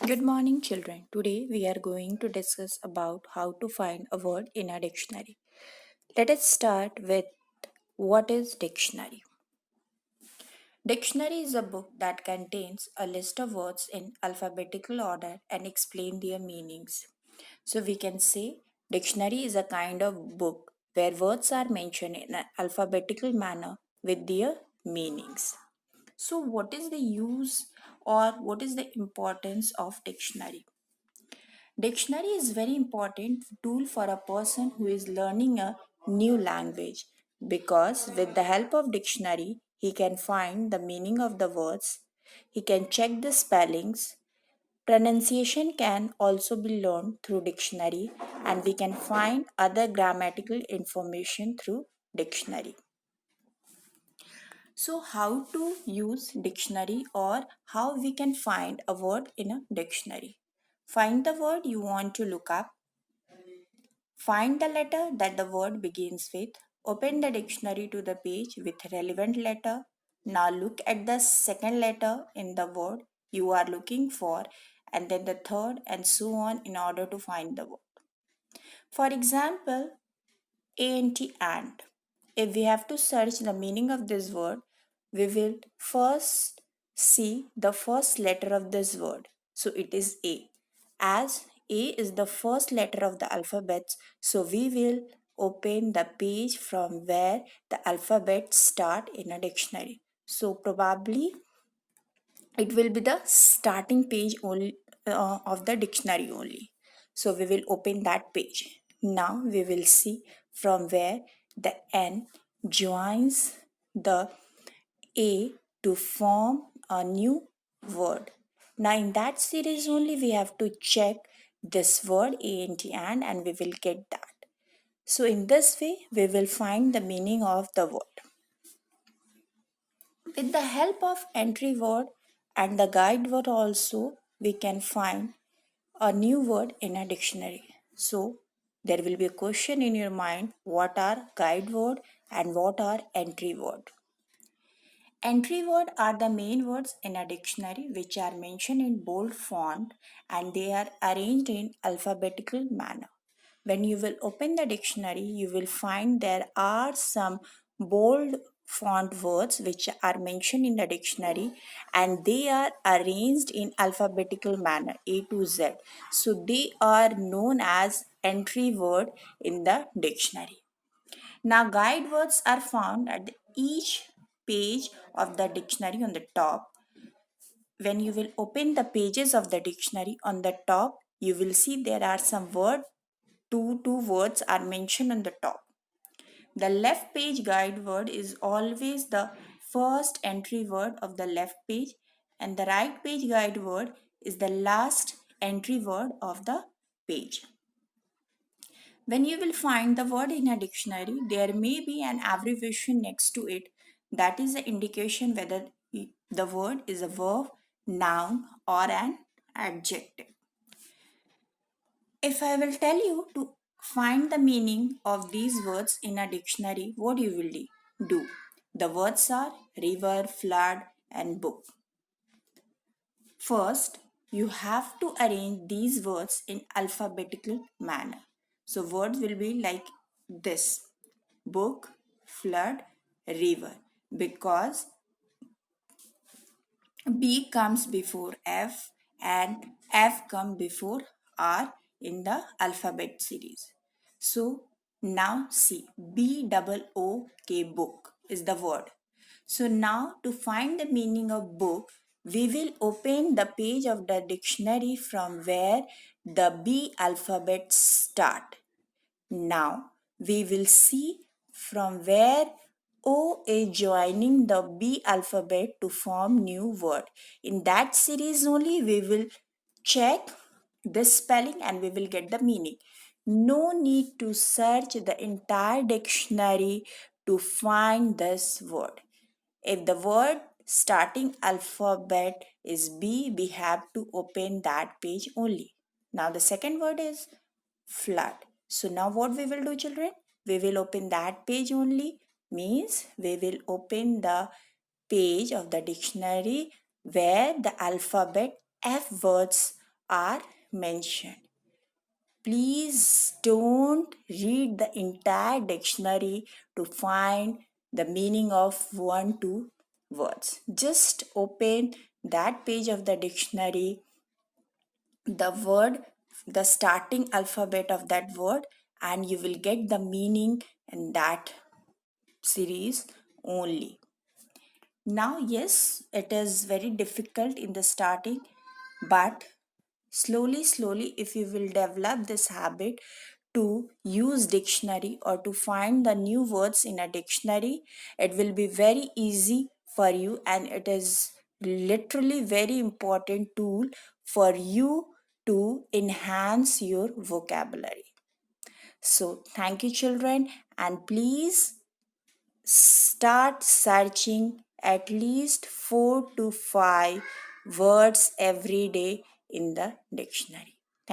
Good morning, children. Today we are going to discuss about how to find a word in a dictionary. Let us start with what is dictionary. Dictionary is a book that contains a list of words in alphabetical order and explain their meanings. So we can say dictionary is a kind of book where words are mentioned in an alphabetical manner with their meanings. So what is the use or what is the importance of dictionary? Dictionary is very important tool for a person who is learning a new language because with the help of dictionary he can find the meaning of the words, he can check the spellings, pronunciation can also be learned through dictionary and we can find other grammatical information through dictionary. So how to use dictionary or how we can find a word in a dictionary. Find the word you want to look up. Find the letter that the word begins with. Open the dictionary to the page with relevant letter. Now look at the second letter in the word you are looking for and then the third and so on in order to find the word. For example, ant ant. If we have to search the meaning of this word, we will first see the first letter of this word. So it is A. As A is the first letter of the alphabet, so we will open the page from where the alphabet start in a dictionary. So probably it will be the starting page only of the dictionary only. So we will open that page. Now we will see from where the N joins the A to form a new word. Now in that series only we have to check this word ant and we will get that. So in this way we will find the meaning of the word. With the help of entry word and the guide word also, we can find a new word in a dictionary. So there will be a question in your mind, what are guide word and what are entry word? Entry word are the main words in a dictionary which are mentioned in bold font and they are arranged in alphabetical manner. When you will open the dictionary, you will find there are some bold font words which are mentioned in the dictionary and they are arranged in alphabetical manner A to Z. So they are known as entry word in the dictionary. Now, guide words are found at each page of the dictionary on the top. When you will open the pages of the dictionary on the top, you will see there are some word, two words are mentioned on the top. The left page guide word is always the first entry word of the left page, and the right page guide word is the last entry word of the page. When you will find the word in a dictionary, there may be an abbreviation next to it that is the indication whether the word is a verb, noun, or an adjective. If I will tell you to find the meaning of these words in a dictionary, what you will do? The words are river, flood, and book. First, you have to arrange these words in alphabetical manner. So words will be like this: book, flood, river, because B comes before F and F come before R in the alphabet series. So now see, BOOK, book is the word. So now to find the meaning of book, we will open the page of the dictionary from where the B alphabet start. Now we will see from where O is joining the B alphabet to form new word. In that series only we will check this spelling and we will get the meaning. No need to search the entire dictionary to find this word. If the word starting alphabet is B, we have to open that page only. Now the second word is flood. So now what we will do, children? We will open that page only, means we will open the page of the dictionary where the alphabet F words are mentioned. Please don't read the entire dictionary to find the meaning of one, two words. Just open that page of the dictionary, the word, the starting alphabet of that word, and you will get the meaning in that series only. Now, yes, it is very difficult in the starting, but slowly, if you will develop this habit to use dictionary or to find the new words in a dictionary, it will be very easy for you, and it is literally very important tool for you to enhance your vocabulary. So, thank you, children, and please start searching at least 4 to 5 words every day in the dictionary.